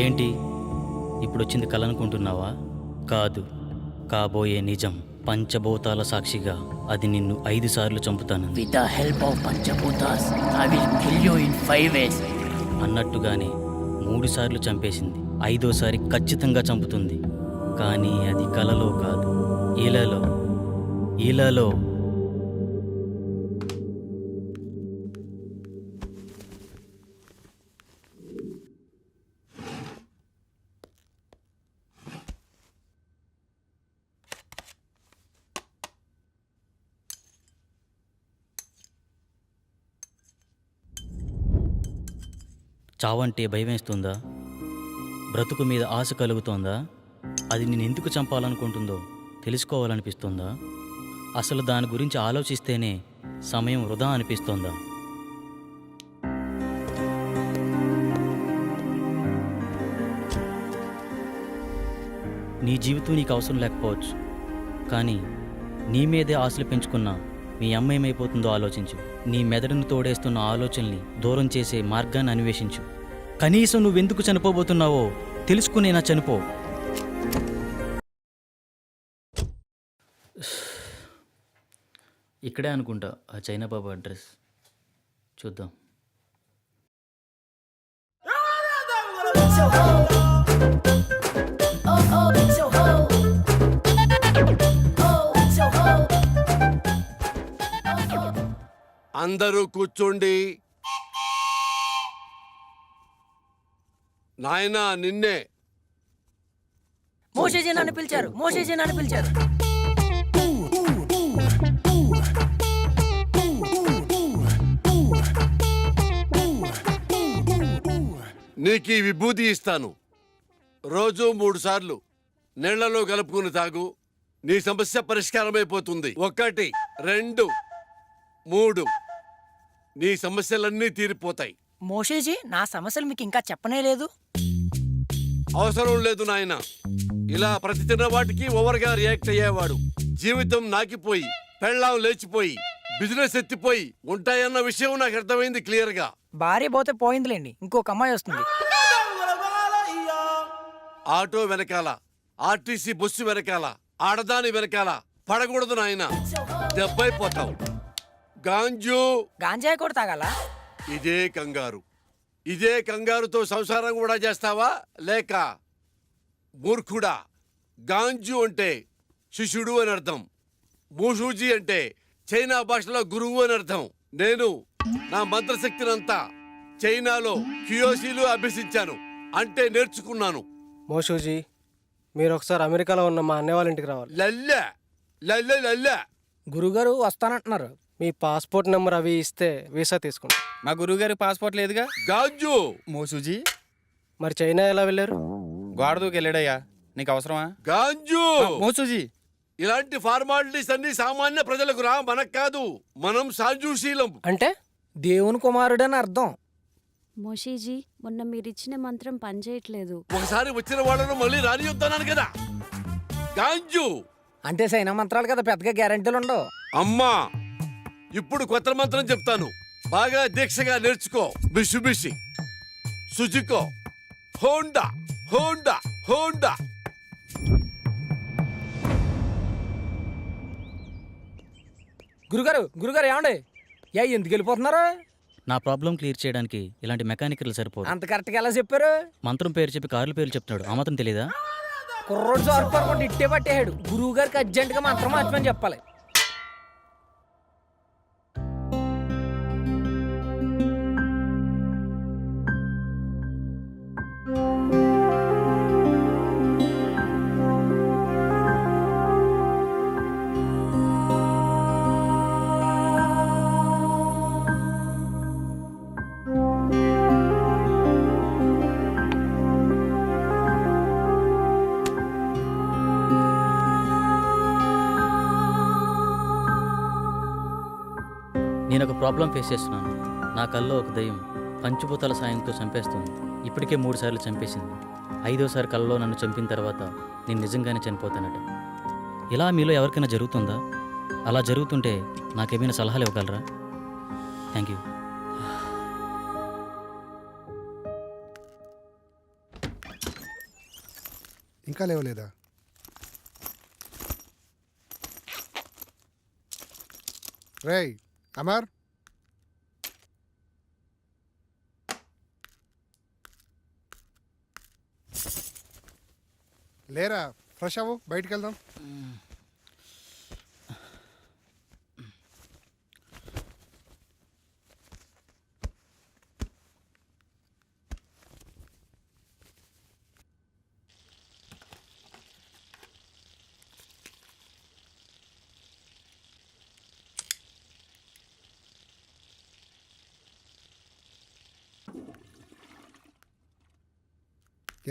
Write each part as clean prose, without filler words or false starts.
ఏంటి ఇప్పుడొచ్చింది కల అనుకుంటున్నావా? కాదు, కాబోయే నిజం. పంచభూతాల సాక్షిగా అది నిన్ను 5 సార్లు చంపుతాను. With the help of Panchabutas, I will kill you in 5 ways. అన్నట్టుగానే 3 సార్లు చంపేసింది. 5వసారి ఖచ్చితంగా చంపుతుంది. కానీ అది కలలో కాదు, ఇలాలో. ఇలాలో చావంటే భయమేస్తుందా? బ్రతుకు మీద ఆశ కలుగుతోందా? అది నేను ఎందుకు చంపాలనుకుంటుందో తెలుసుకోవాలనిపిస్తుందా? అసలు దాని గురించి ఆలోచిస్తేనే సమయం వృధా అనిపిస్తోందా? నీ జీవితం నీకు అవసరం లేకపోవచ్చు, కానీ నీ మీదే ఆశలు పెంచుకున్న మీ అమ్మ ఏమైపోతుందో ఆలోచించు. నీ మెదడును తోడేస్తున్న ఆలోచనల్ని దూరం చేసే మార్గాన్ని అన్వేషించు. కనీసం నువ్వెందుకు చనిపోబోతున్నావో తెలుసుకునేనా చనిపో. ఇక్కడే అనుకుంటా ఆ చైనా బాబు అడ్రస్. చూద్దాం. అందరూ కూర్చోండి. నాయనా నిన్నే. మోషేజీ నన్ను పిలిచారు, మోషేజీ నన్ను పిలిచారు. నీకు ఈ విభూతి ఇస్తాను. రోజు 3 సార్లు నీళ్లలో కలుపుకుని తాగు. నీ సమస్య పరిష్కారమైపోతుంది. 1 2 3 నీ సమస్యలన్నీ తీరిపోతాయి. మోషేజీ, నా సమస్యలు మీకు ఇంకా చెప్పనే లేదు. అవసరం లేదు నాయన. ఇలా ప్రతి చిన్న వాటికి ఓవర్గా రియాక్ట్ అయ్యేవాడు జీవితం నాకిపోయి, పెళ్ళాం లేచిపోయి, బిజినెస్ ఎత్తిపోయి ఉంటాయన్న విషయం నాకు అర్థమైంది క్లియర్ గా. భార్య పోతే పోయిందిలేండి, ఇంకొక అమ్మాయి వస్తుంది. ఆటో వెనకాల, ఆర్టీసీ బస్సు వెనకాల, ఆడదాని వెనకాల పడకూడదు నాయన, దెబ్బైపోతావు. గాంజు గాంజాయి కూడా తాగాల? ఇదే కంగారు. ఇదే కంగారుతో సంసారం కూడా చేస్తావా? లేక మూర్ఖుడా? గాంజు అంటే శిష్యుడు అని అర్థం. మూషూజీ అంటే చైనా భాషలో గురువు అని అర్థం. నేను నా మంత్రశక్తినంతా చైనాలో క్యూయోసీలు అభ్యసించాను, అంటే నేర్చుకున్నాను. మోషూజీ, మీరు ఒకసారి అమెరికాలో ఉన్న మా అన్నయ్య వాళ్ళ ఇంటికి రావాలి. లల్లె లల్లె లల్లె. గురుగారు వస్తానంటున్నారు. మీ పాస్పోర్ట్ నెంబర్ అవి ఇస్తే వీసా తీసుకుంటాం. మా గురువుగారి పాస్పోర్ట్ లేదుగా. గాంజు మోసూజీ, మరి చైనా ఎలా వెళ్ళారు? గోడ దూకి వెళ్ళాడయ్యా. నీకు అవసరమా? గాంజు మోసూజీ, ఇలాంటి ఫార్మాలిటీస్ అన్ని సామాన్య ప్రజలకు రా, మనకు కాదు. మనం సాజుశీలం. అంటే దేవుని కుమారుడని అర్థం. మోషీజీ, మొన్న మీరిచ్చిన మంత్రం పనిచేయట్లేదు. ఒకసారి వచ్చిన వాళ్ళను మళ్ళీ రానియొద్దన్నాను కదా. గాంజు అంటే సైనా మంత్రాలు కదా, పెద్దగా గ్యారెంటీలు ఉండవు. అమ్మా, ఇప్పుడు కొత్త మంత్రం చెప్తాను, బాగా దీక్షగా నేర్చుకో. బిషుబిషి, సుజుకో, హోండా హోండా హోండా. గురుగారు ఏమండి? ఎందుకు వెళ్ళిపోతున్నారు? నా ప్రాబ్లం క్లియర్ చేయడానికి ఇలాంటి మెకానికల్ సరిపోదు. అంత కరెక్ట్గా ఎలా చెప్పారు? మంత్రం పేరు చెప్పి కార్ల పేర్లు చెప్తున్నాడు, ఆ మాత్రం తెలీదా? కుర్రోడు సార్పడుకుంటూ ఇట్టే పట్టేశాడు. గురువు గారికి అర్జెంటుగా మంత్రం మార్చమని చెప్పాలి. నేను ఒక ప్రాబ్లం ఫేస్ చేస్తున్నాను. నా కల్లో ఒక దయ్యం పంచభూతాల సాయంతో చంపేస్తుంది. ఇప్పటికే 3 సార్లు చంపేసింది. 5వసారి కల్లో నన్ను చంపిన తర్వాత నేను నిజంగానే చనిపోతానట. ఇలా మీలో ఎవరికైనా జరుగుతుందా? అలా జరుగుతుంటే నాకేమైనా సలహాలు ఇవ్వగలరా? Thank you. ఇంకా లేవలేదా? రేయ్ అమర్, లేరా? ఫ్రెష్ అవ్వు, బయటికి వెళ్దాం.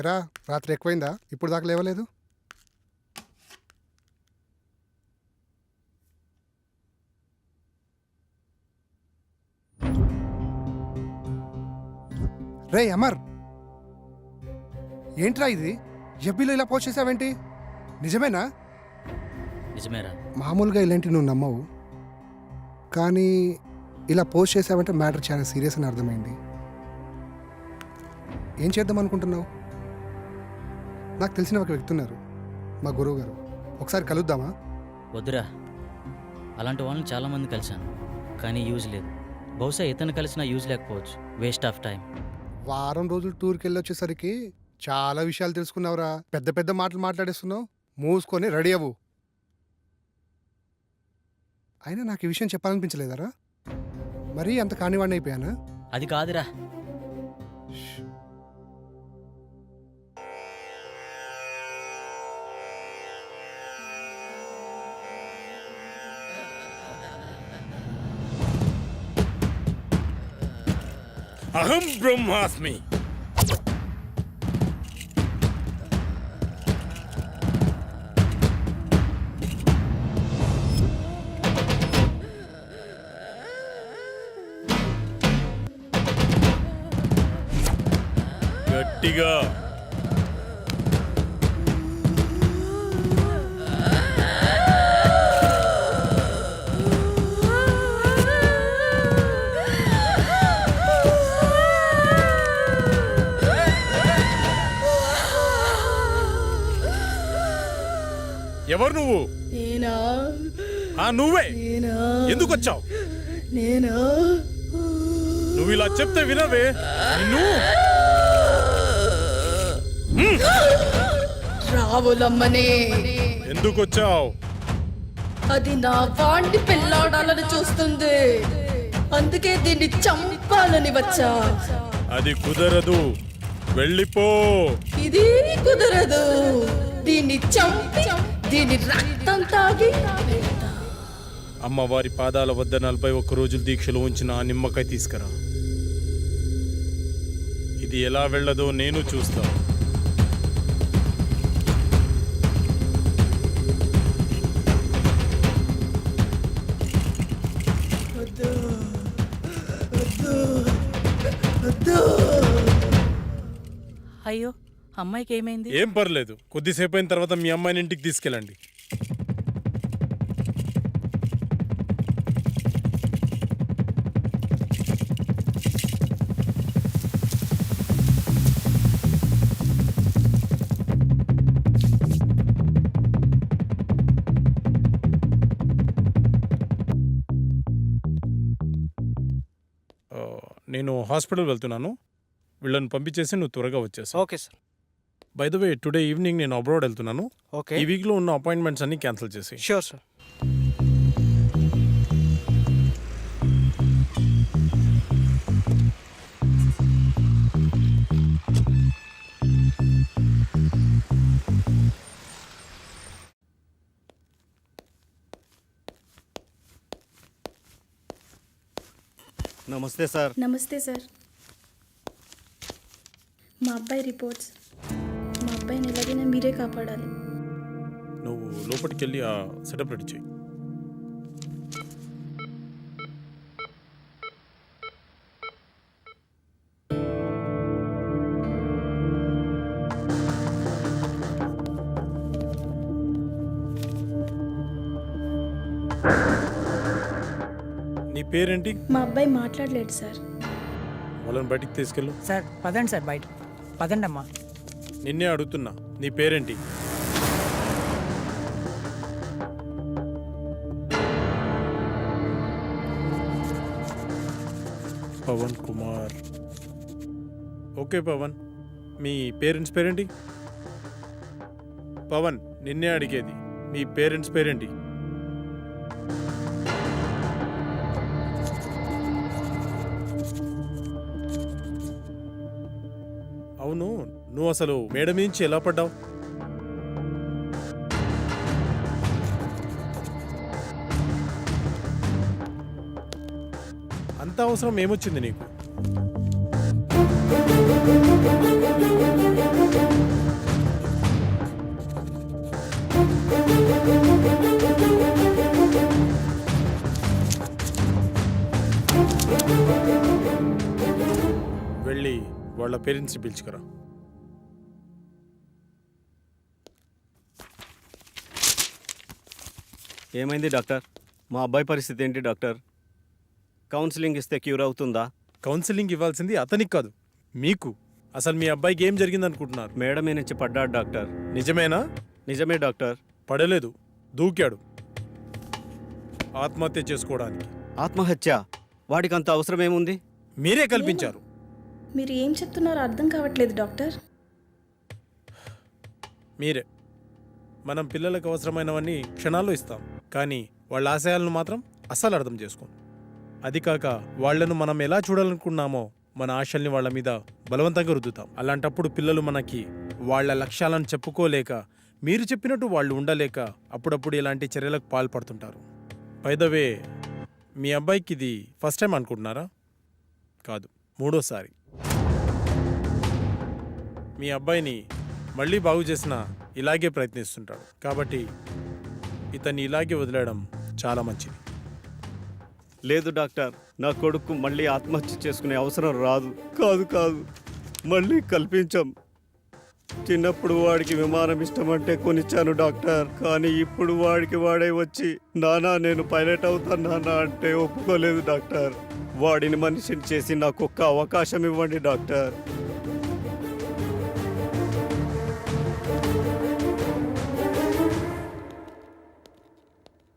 ఎరా, రాత్రి ఎక్కువైందా? ఇప్పుడు దాకా లేవలేదు? రే అమర్, ఏంట్రా ఇది? ఎఫ్బీలో ఇలా పోస్ట్ చేసావేంటి? నిజమేనా? నిజమేరా? మామూలుగా ఇలాంటివి నువ్వు నమ్మవు, కానీ ఇలా పోస్ట్ చేసావంటే మ్యాటర్ చాలా సీరియస్ అని అర్థమైంది. ఏం చేద్దాం అనుకుంటున్నావు? నాకు తెలిసిన ఒక వ్యక్తి ఉన్నారు, మా గురువు గారు. ఒకసారి కలుద్దామా? వద్దురా, అలాంటి వాళ్ళని చాలామంది కలిశాను, కానీ యూజ్ లేదు. బహుశా ఇతను కలిసినా యూజ్ లేకపోవచ్చు. Waste of time. వారం రోజులు టూర్కి వెళ్ళొచ్చేసరికి చాలా విషయాలు తెలుసుకున్నావురా. పెద్ద పెద్ద మాటలు మాట్లాడేస్తున్నావు. మూసుకొని రెడీ అవ్వు. అయినా నాకు ఈ విషయం చెప్పాలనిపించలేదరా? మరీ అంత కానివాడిని అయిపోయానా? అది కాదురా. అహం బ్రహ్మాస్మి. గట్టిగా ఎవరు నువ్వు? నేనా? నువ్వే. నేనా? ఎందుకు వచ్చావు? నేనా? నువ్వు ఇలా చెప్తే వినవే నిన్ను. రావులమ్మనే. ఎందుకు వచ్చావు? అది నా వాండి పెళ్ళాడాలని చూస్తుంది, అందుకే దీన్ని చంపాలని వచ్చా. అది కుదరదు, వెళ్ళిపో. ఇది కుదరదు, దీన్ని చంపి దీని రక్తం తాగి అమ్మవారి పాదాల వద్ద 41 రోజులు దీక్షలో ఉంచిన ఆ నిమ్మకాయ తీసుకురా. ఇది ఎలా వెళ్ళదో నేను చూస్తా. అయ్యో, అమ్మాయికి ఏమైంది? ఏం పర్లేదు, కొద్దిసేపు అయిన తర్వాత మీ అమ్మాయిని ఇంటికి తీసుకెళ్ళండి. నేను హాస్పిటల్ వెళ్తున్నాను, వీళ్ళని పంపించేసి నువ్వు త్వరగా వచ్చేసి. Okay sir. By the way, today evening నేను అబ్రాడ్ వెళ్తున్నాను. ఓకే, ఈ వీక్లో ఉన్న అపాయింట్మెంట్స్ అన్ని క్యాన్సిల్ చేసి. Sure sir. నమస్తే సార్. నమస్తే సార్. మా అబ్బాయి రిపోర్ట్స్. మా అబ్బాయిని ఎలాగైనా మీరే కాపాడాలి. నువ్వు లోపలికి వెళ్ళి ఆ సెటప్ రెడీ చేయి. నీ పేరేంటి? మా అబ్బాయి మాట్లాడలేడు సార్. వాళ్ళని బయటికి తీసుకెళ్ళు. సార్ పదండి సార్, బయట పదండి అమ్మా. నిన్నే అడుగుతున్నా, నీ పేరేంటి? పవన్ కుమార్. ఓకే పవన్, మీ పేరెంట్స్ పేరేంటి? పవన్, నిన్నే అడిగేది, మీ పేరెంట్స్ పేరేంటి? అవును, నువ్వు అసలు మేడ నుంచి ఎలా పడ్డావు? అంత అవసరం ఏమొచ్చింది నీకు? వెళ్ళి వాళ్ళ పేరెంట్స్ని పిలుచుకురా. ఏమైంది డాక్టర్? మా అబ్బాయి పరిస్థితి ఏంటి డాక్టర్? కౌన్సిలింగ్ ఇస్తే క్యూర్ అవుతుందా? కౌన్సిలింగ్ ఇవ్వాల్సింది అతనికి కాదు, మీకు. అసలు మీ అబ్బాయికి ఏం జరిగిందనుకుంటున్నారు? మేడ మీద నుంచి పడ్డాడు డాక్టర్. నిజమేనా? నిజమే డాక్టర్. పడలేదు, దూకాడు ఆత్మహత్య చేసుకోవడానికి. ఆత్మహత్య? వాడికి అంత అవసరం ఏముంది? మీరే కల్పించారు. మీరు ఏం చెప్తున్నారో అర్థం కావట్లేదు డాక్టర్. మీరే. మనం పిల్లలకు అవసరమైనవన్నీ క్షణాల్లో ఇస్తాం, కానీ వాళ్ళ ఆశయాలను మాత్రం అస్సలు అర్థం చేసుకోం. అది కాక వాళ్లను మనం ఎలా చూడాలనుకున్నామో మన ఆశల్ని వాళ్ళ మీద బలవంతంగా రుద్దుతాం. అలాంటప్పుడు పిల్లలు మనకి వాళ్ళ లక్ష్యాలను చెప్పుకోలేక, మీరు చెప్పినట్టు వాళ్ళు ఉండలేక అప్పుడప్పుడు ఇలాంటి చర్యలకు పాల్పడుతుంటారు. బై ద వే, మీ అబ్బాయికి ఇది ఫస్ట్ టైం అనుకుంటున్నారా? కాదు, 3వసారి. మీ అబ్బాయిని మళ్ళీ బాగు చేసినా ఇలాగే ప్రయత్నిస్తుంటాడు. కాబట్టి ఇతన్ని ఇలాగే వదిలేయడం చాలా మంచిది. లేదు డాక్టర్, నా కొడుకు మళ్ళీ ఆత్మహత్య చేసుకునే అవసరం రాదు. కాదు కాదు, మళ్ళీ కల్పించాం. చిన్నప్పుడు వాడికి విమానం ఇష్టమంటే కొనిచ్చాను డాక్టర్. కానీ ఇప్పుడు వాడికి వాడే వచ్చి నానా నేను పైలట్ అవుతాను నానా అంటే ఒప్పుకోలేదు డాక్టర్. వాడిని మనిషిని చేసి నాకు ఒక్క అవకాశం ఇవ్వండి డాక్టర్.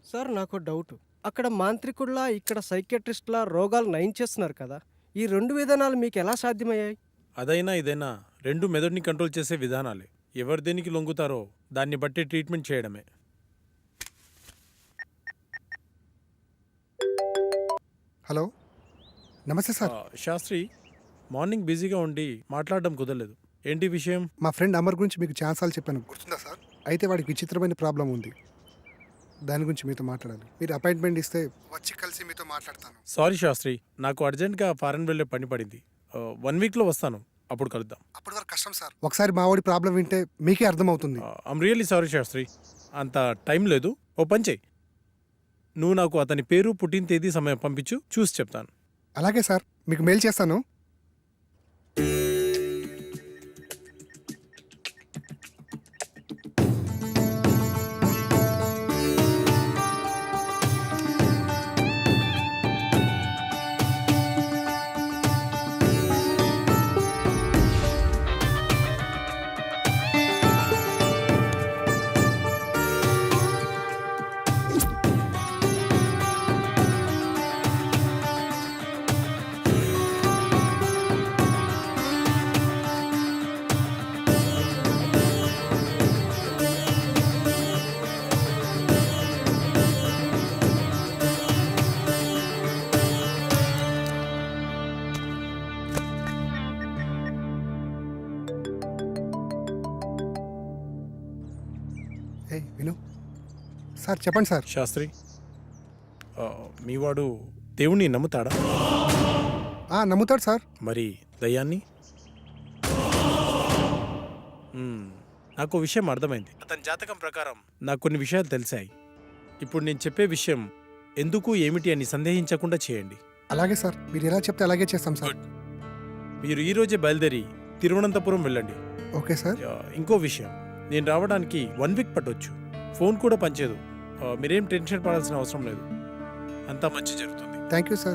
సార్ నాకు డౌట్, అక్కడ మాంత్రికుల్లా ఇక్కడ సైకియాట్రిస్ట్లా రోగాలు నయం చేస్తున్నారు కదా, ఈ 2 విధానాలు మీకు ఎలా సాధ్యమయ్యాయి? అదైనా ఇదైనా రెండు మెదడుని కంట్రోల్ చేసే విధానాలే. ఎవరు దేనికి లొంగుతారో దాన్ని బట్టి ట్రీట్మెంట్ చేయడమే. హలో, నమస్తే సార్. శాస్త్రి, మార్నింగ్ బిజీగా ఉండి మాట్లాడడం కుదరలేదు. ఏంటి విషయం? మా ఫ్రెండ్ అమర్ గురించి మీకు ఛాన్సాలు చెప్పాను, గుర్తుందా సార్? అయితే వాడికి విచిత్రమైన ప్రాబ్లం ఉంది, దాని గురించి మీతో మాట్లాడాలి. మీరు అపాయింట్మెంట్ ఇస్తే వచ్చి కలిసి మీతో మాట్లాడతాను. సారీ శాస్త్రి, నాకు అర్జెంట్గా ఫారెన్ వెళ్ళే పని పడింది. 1 వీక్లో వస్తాను, అప్పుడు కలుద్దాం. అప్పటి వరకు కష్టం సార్. ఒకసారి మా వాడి ప్రాబ్లం వింటే మీకే అర్థమవుతుంది. ఐమ్ రియల్లీ సారీ శాస్త్రి, అంత టైం లేదు. ఓ పని చెయ్యి, నువ్వు నాకు అతని పేరు, పుట్టిన తేదీ, సమయం పంపించు, చూసి చెప్తాను. అలాగే సార్, మీకు మెయిల్ చేస్తాను. విను సార్, చెప్పండి సార్. శాస్త్రి, మీవాడు దేవుణ్ణి నమ్ముతాడా? నమ్ముతాడు సార్. మరి దయ్యాన్ని? నాకు విషయం అర్థమైంది. అతని జాతకం ప్రకారం నాకు కొన్ని విషయాలు తెలిసాయి. ఇప్పుడు నేను చెప్పే విషయం ఎందుకు ఏమిటి అని సందేహించకుండా చేయండి. అలాగే సార్, మీరు ఎలా చెప్తే అలాగే చేస్తాం సార్. మీరు ఈరోజే బయలుదేరి తిరువనంతపురం వెళ్ళండి. Okay sir. ఇంకో విషయం, నేను రావడానికి 1 వీక్ పట్టొచ్చు. ఫోన్ కూడా పనిచేయదు. మీరేం టెన్షన్ పడాల్సిన అవసరం లేదు, అంతా మంచి జరుగుతుంది. Thank you sir.